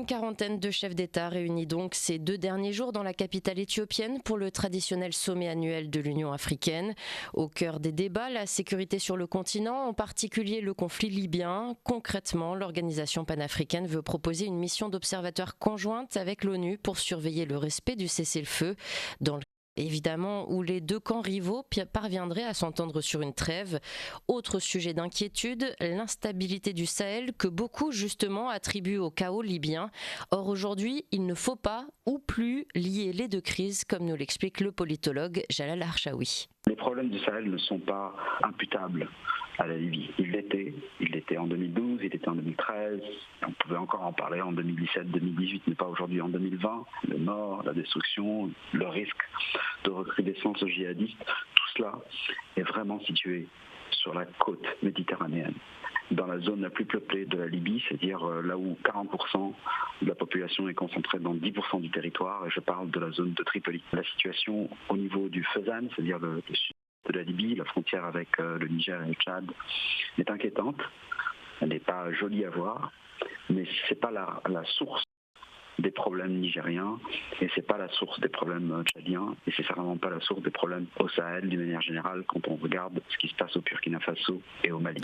quarantaine de chefs d'État réunis donc ces 2 derniers jours dans la capitale éthiopienne pour le traditionnel sommet annuel de l'Union africaine. Au cœur des débats, la sécurité sur le continent, en particulier le conflit libyen. Concrètement, l'organisation panafricaine veut proposer une mission d'observateur conjointe avec l'ONU pour surveiller le respect du cessez-le-feu dans le évidemment, où les 2 camps rivaux parviendraient à s'entendre sur une trêve. Autre sujet d'inquiétude, l'instabilité du Sahel que beaucoup justement attribuent au chaos libyen. Or aujourd'hui, il ne faut pas ou plus lier les 2 crises, comme nous l'explique le politologue Jalal Archaoui. Les problèmes du Sahel ne sont pas imputables à la Libye. Il l'était en 2012, il l'était en 2013, on pouvait encore en parler en 2017-2018, mais pas aujourd'hui en 2020. Le mort, la destruction, le risque de recrudescence djihadiste, tout cela est vraiment situé sur la côte méditerranéenne, dans la zone la plus peuplée de la Libye, c'est-à-dire là où 40% de la population est concentrée dans 10% du territoire, et je parle de la zone de Tripoli. La situation au niveau du Fezzan, c'est-à-dire le sud de la Libye, la frontière avec le Niger et le Tchad, est inquiétante. Elle n'est pas jolie à voir, mais ce n'est pas la source des problèmes nigériens, et c'est pas la source des problèmes tchadiens, et c'est certainement pas la source des problèmes au Sahel d'une manière générale quand on regarde ce qui se passe au Burkina Faso et au Mali.